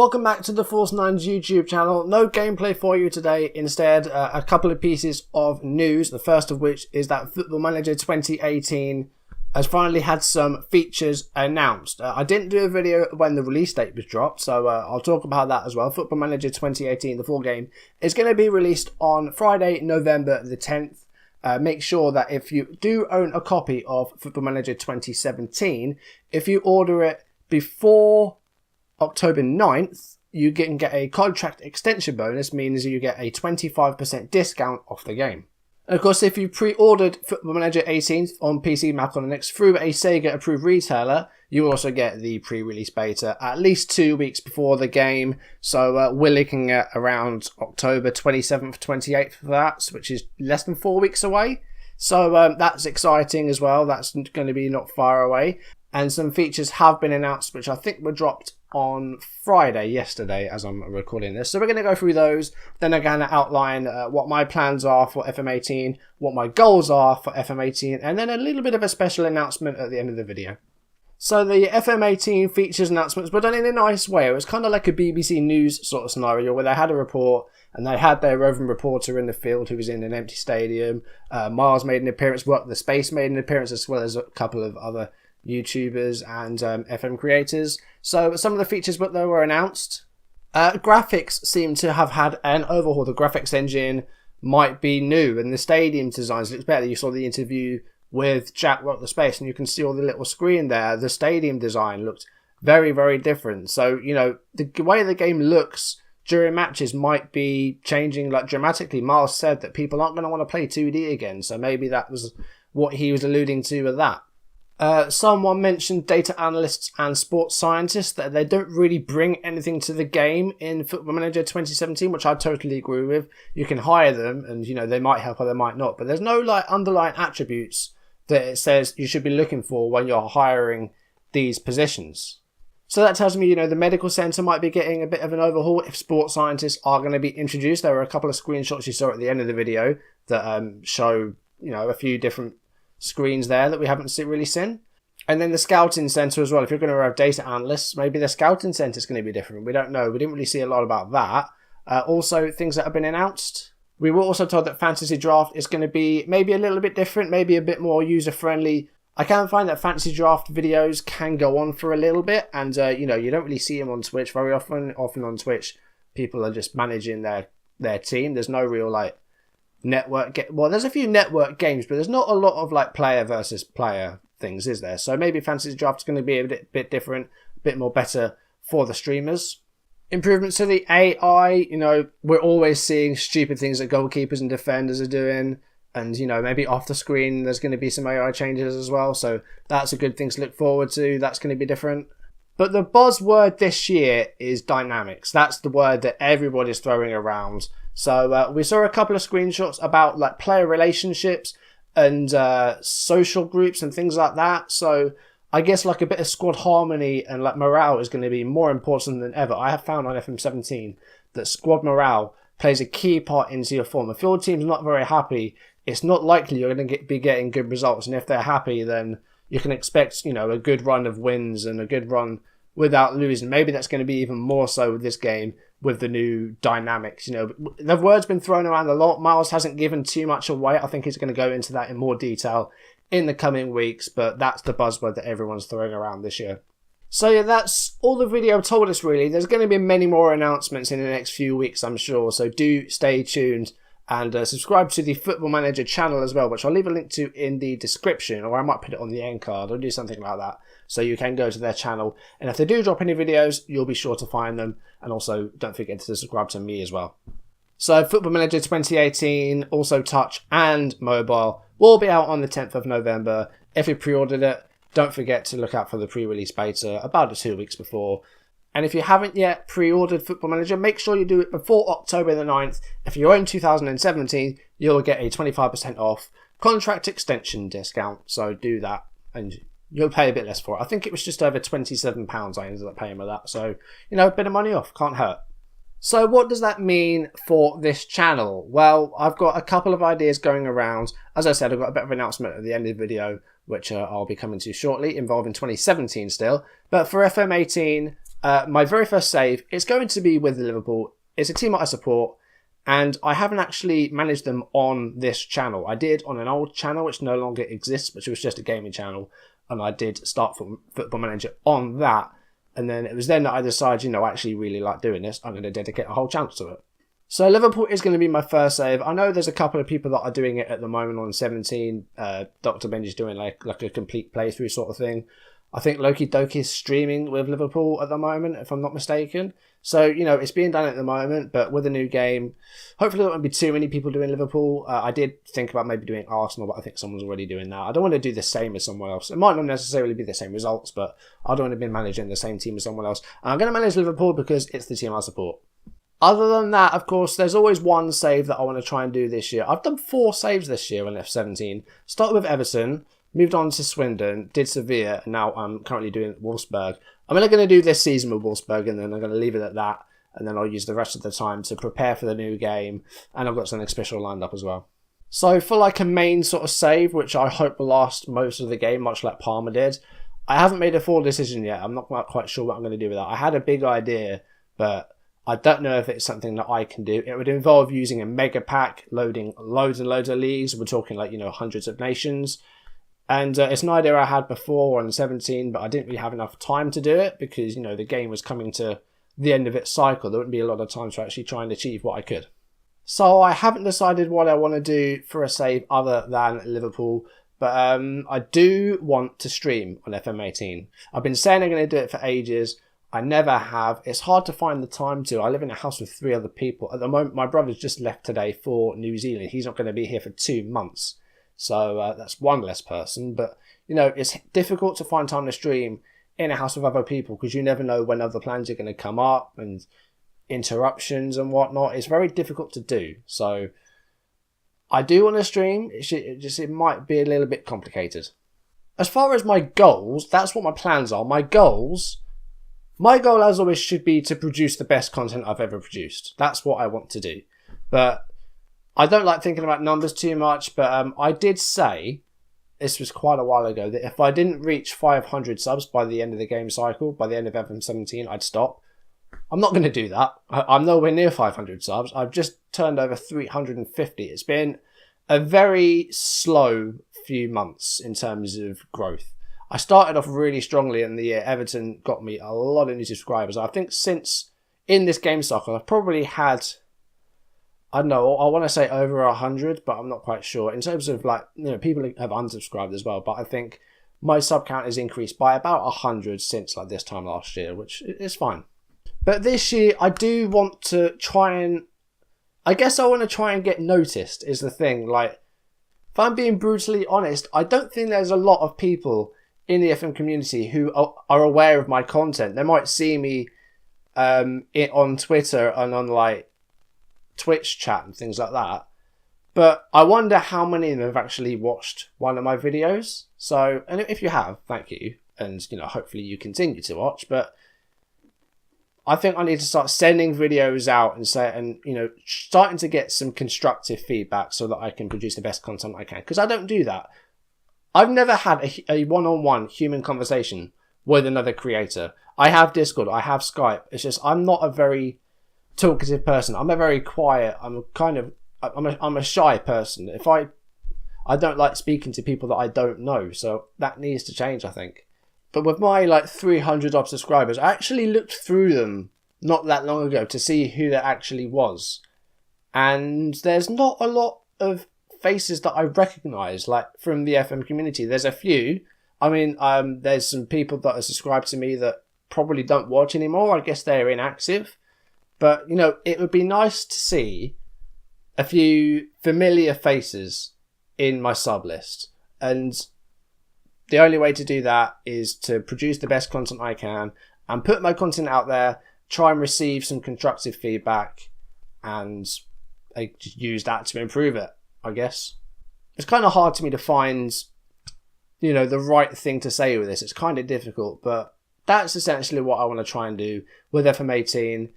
Welcome back to the Force 9's YouTube channel. No gameplay for you today, instead a couple of pieces of news. The first of which is that Football Manager 2018 has finally had some features announced. I didn't do a video when the release date was dropped, so I'll talk about that as well. Football Manager 2018, the full game, is going to be released on Friday, November the 10th. Make sure that if you do own a copy of Football Manager 2017, if you order it before October 9th, you can get a contract extension bonus, means you get a 25% discount off the game. And of course, if you pre-ordered Football Manager 18 on PC, Mac, or Linux through a Sega approved retailer, you will also get the pre-release beta at least 2 weeks before the game. So we're looking at around October 27th, 28th for that, which is less than 4 weeks away. So that's exciting as well. That's going to be not far away. And some features have been announced, which I think were dropped on Friday, yesterday, as I'm recording this. So we're going to go through those. Then I'm going to outline what my plans are for FM18, what my goals are for FM18, and then a little bit of a special announcement at the end of the video. So the FM18 features announcements were done in a nice way. It was kind of like a BBC News sort of scenario where they had a report and they had their roving reporter in the field who was in an empty stadium. Miles made an appearance, Work the Space made an appearance, as well as a couple of other YouTubers and FM creators. So some of the features that were announced. Graphics seem to have had an overhaul. The graphics engine might be new and the stadium designs looks better. You saw the interview with Jack Rock the Space and you can see all the little screen there. The stadium design looked very, very different. So, you know, the way the game looks during matches might be changing like dramatically. Miles said that people aren't going to want to play 2D again. So maybe that was what he was alluding to with that. Someone mentioned data analysts and sports scientists, that they don't really bring anything to the game in Football Manager 2017, which I totally agree with. You can hire them and, you know, they might help or they might not. But there's no like underlying attributes that it says you should be looking for when you're hiring these positions. So that tells me, you know, the medical centre might be getting a bit of an overhaul if sports scientists are going to be introduced. There were a couple of screenshots you saw at the end of the video that show, you know, a few different screens there that we haven't really seen. And then the scouting centre as well. If you're going to have data analysts, maybe the scouting centre is going to be different. We don't know. We didn't really see a lot about that. Also, things that have been announced. We were also told that Fantasy Draft is going to be maybe a little bit different, maybe a bit more user-friendly. I can find that Fantasy Draft videos can go on for a little bit, and you know, you don't really see them on Twitch very often. Often on Twitch, people are just managing their team. There's no real like well, there's a few network games, but there's not a lot of like player versus player things, is there? So maybe Fantasy Draft is going to be a bit different, a bit more better for the streamers. Improvements to the AI, you know, we're always seeing stupid things that goalkeepers and defenders are doing, and you know, maybe off the screen there's going to be some AI changes as well, so that's a good thing to look forward to. That's going to be different. But the buzzword this year is dynamics. That's the word that everybody's throwing around. So we saw a couple of screenshots about like player relationships and social groups and things like that. So I guess like a bit of squad harmony and like morale is going to be more important than ever. I have found on FM17 that squad morale plays a key part into your form. If your team's not very happy, it's not likely you're going to be getting good results. And if they're happy, then you can expect, you know, a good run of wins and a good run without losing. Maybe that's going to be even more so with this game with the new dynamics. You know, the word's been thrown around a lot. Miles hasn't given too much away. I think he's going to go into that in more detail in the coming weeks, but that's the buzzword that everyone's throwing around this year. So yeah, that's all the video told us really. There's going to be many more announcements in the next few weeks, I'm sure. So do stay tuned and subscribe to the Football Manager channel as well, which I'll leave a link to in the description, or I might put it on the end card. I'll do something like that. So you can go to their channel, and if they do drop any videos, you'll be sure to find them. And also, don't forget to subscribe to me as well. So Football Manager 2018, also touch and mobile, will be out on the 10th of November. If you pre-ordered it, don't forget to look out for the pre-release beta about 2 weeks before. And if you haven't yet pre-ordered Football Manager, make sure you do it before October the 9th. If you're in 2017, you'll get a 25% off contract extension discount. So do that and you'll pay a bit less for it. I think it was just over £27 I ended up paying with that. So, you know, a bit of money off, can't hurt. So what does that mean for this channel? Well, I've got a couple of ideas going around. As I said, I've got a bit of an announcement at the end of the video, which I'll be coming to shortly, involving 2017 still. But for FM18, My very first save is going to be with Liverpool. It's a team that I support, and I haven't actually managed them on this channel. I did on an old channel which no longer exists, which was just a gaming channel, and I did start Football Manager on that. And then it was then that I decided, I actually really like doing this. I'm going to dedicate a whole channel to it. So Liverpool is going to be my first save. I know there's a couple of people that are doing it at the moment on 17. Dr. Benji's doing like a complete playthrough sort of thing. I think Loki Doki is streaming with Liverpool at the moment, if I'm not mistaken. So, it's being done at the moment, but with a new game, hopefully there won't be too many people doing Liverpool. I did think about maybe doing Arsenal, but I think someone's already doing that. I don't want to do the same as someone else. It might not necessarily be the same results, but I don't want to be managing the same team as someone else. And I'm going to manage Liverpool because it's the team I support. Other than that, of course, there's always one save that I want to try and do this year. I've done 4 saves this year on F17. Started with Everton, moved on to Swindon, did Sevilla, and now I'm currently doing Wolfsburg. I'm only going to do this season with Wolfsburg, and then I'm going to leave it at that. And then I'll use the rest of the time to prepare for the new game. And I've got something special lined up as well. So for like a main sort of save, which I hope will last most of the game, much like Palmer did, I haven't made a full decision yet. I'm not quite sure what I'm going to do with that. I had a big idea, but I don't know if it's something that I can do. It would involve using a mega pack, loading loads and loads of leagues. We're talking like, hundreds of nations. And it's an idea I had before on 17, but I didn't really have enough time to do it because, the game was coming to the end of its cycle. There wouldn't be a lot of time to actually try and achieve what I could. So I haven't decided what I want to do for a save other than Liverpool, but I do want to stream on FM18. I've been saying I'm going to do it for ages. I never have. It's hard to find the time to. I live in a house with 3 other people. At the moment, my brother's just left today for New Zealand. He's not going to be here for 2 months. So that's one less person. But, it's difficult to find time to stream in a house with other people because you never know when other plans are going to come up and interruptions and whatnot. It's very difficult to do. So I do want to stream. It might be a little bit complicated. As far as my goals, that's what my plans are. My goal, as always, should be to produce the best content I've ever produced. That's what I want to do. But I don't like thinking about numbers too much. But I did say, this was quite a while ago, that if I didn't reach 500 subs by the end of the game cycle, by the end of FM17, I'd stop. I'm not going to do that. I'm nowhere near 500 subs. I've just turned over 350. It's been a very slow few months in terms of growth. I started off really strongly in the year. Everton got me a lot of new subscribers. I think since in this game cycle, I've probably had, I don't know, I want to say over 100, but I'm not quite sure. In terms of people have unsubscribed as well, but I think my sub count has increased by about 100 since this time last year, which is fine. But this year, I do want to try and, I guess I want to try and get noticed is the thing. If I'm being brutally honest, I don't think there's a lot of people in the FM community who are aware of my content. They might see me on Twitter and on Twitch chat and things like that. But I wonder how many of them have actually watched one of my videos. So, and if you have, thank you. And, hopefully you continue to watch. But I think I need to start sending videos out and starting to get some constructive feedback so that I can produce the best content I can. Because I don't do that. I've never had a one-on-one human conversation with another creator. I have Discord, I have Skype. It's just I'm not a very talkative person. I'm a very quiet. I'm a shy person. I don't like speaking to people that I don't know. So that needs to change, I think. But with my 300 odd subscribers, I actually looked through them not that long ago to see who there actually was, and there's not a lot of faces that I recognise from the FM community. There's a few. I mean, there's some people that are subscribed to me that probably don't watch anymore. I guess they're inactive. But, it would be nice to see a few familiar faces in my sub list. And the only way to do that is to produce the best content I can and put my content out there, try and receive some constructive feedback, and just use that to improve it, I guess. It's kind of hard to me to find, the right thing to say with this. It's kind of difficult, but that's essentially what I want to try and do with FM18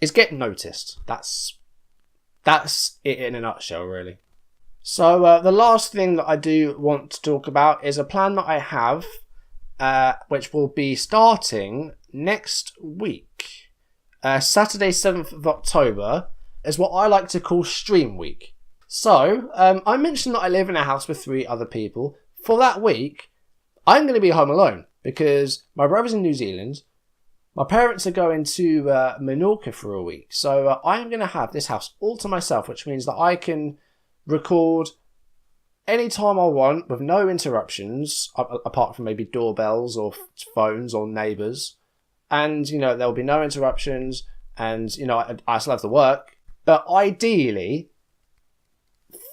is get noticed. That's it in a nutshell, really. So the last thing that I do want to talk about is a plan that I have, which will be starting next week, Saturday 7th of October, is what I like to call Stream Week. So, I mentioned that I live in a house with 3 other people. For that week, I'm going to be home alone because my brother's in New Zealand. My parents are going to Menorca for a week. So I'm going to have this house all to myself, which means that I can record anytime I want with no interruptions, apart from maybe doorbells or phones or neighbours. And, there'll be no interruptions and, I still have to work. But ideally,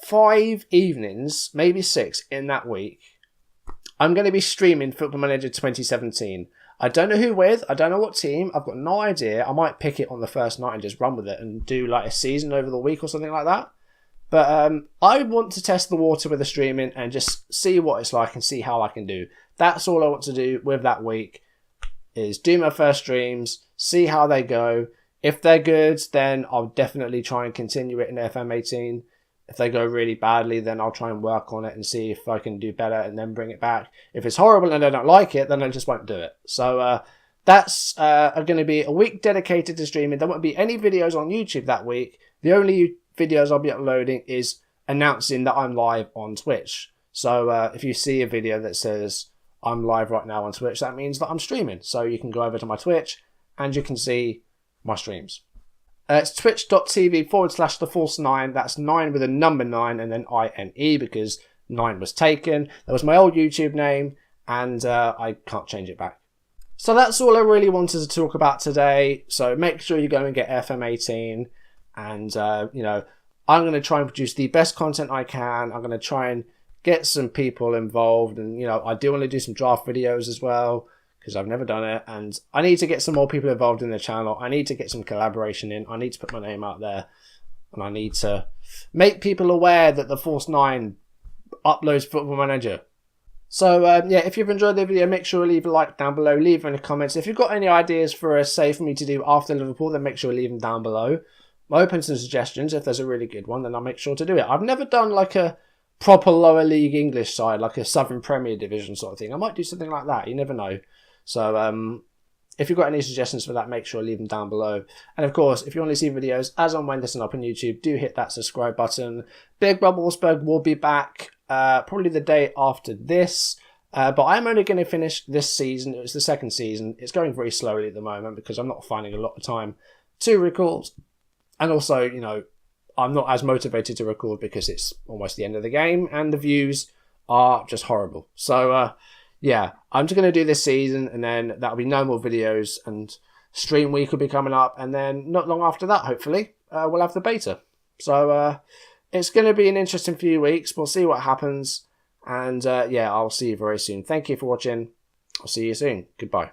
5 evenings, maybe 6 in that week, I'm going to be streaming Football Manager 2017. I don't know who with, I don't know what team, I've got no idea. I might pick it on the first night and just run with it and do like a season over the week or something like that. But I want to test the water with the streaming and just see what it's like and see how I can do. That's all I want to do with that week, is do my first streams, see how they go. If they're good, then I'll definitely try and continue it in FM18. If they go really badly, then I'll try and work on it and see if I can do better and then bring it back. If it's horrible and I don't like it, then I just won't do it. So that's going to be a week dedicated to streaming. There won't be any videos on YouTube that week. The only videos I'll be uploading is announcing that I'm live on Twitch. So if you see a video that says I'm live right now on Twitch, that means that I'm streaming. So you can go over to my Twitch and you can see my streams. It's twitch.tv/thefalse9. That's 9 with a number 9 and then INE because 9 was taken. That was my old YouTube name and I can't change it back. So that's all I really wanted to talk about today. So make sure you go and get FM18 and, I'm going to try and produce the best content I can. I'm going to try and get some people involved and, I do want to do some draft videos as well, because I've never done it, and I need to get some more people involved in the channel. I need to get some collaboration in. I need to put my name out there, and I need to make people aware that the Force 9 uploads Football Manager. So, if you've enjoyed the video, make sure to leave a like down below, leave in the comments. If you've got any ideas for a save for me to do after Liverpool, then make sure to leave them down below. I'm open to suggestions. If there's a really good one, then I'll make sure to do it. I've never done like a proper lower league English side, like a Southern Premier Division sort of thing. I might do something like that. You never know. So if you've got any suggestions for that, make sure to leave them down below. And of course, if you want to see videos as and when this is up on YouTube, do hit that subscribe button. Big Rob Wolfsberg will be back probably the day after this. But I'm only going to finish this season. It's the second season. It's going very slowly at the moment because I'm not finding a lot of time to record. And also, I'm not as motivated to record because it's almost the end of the game and the views are just horrible. So, I'm just going to do this season and then that'll be no more videos and Stream Week will be coming up. And then not long after that, hopefully, we'll have the beta. So it's going to be an interesting few weeks. We'll see what happens. And I'll see you very soon. Thank you for watching. I'll see you soon. Goodbye.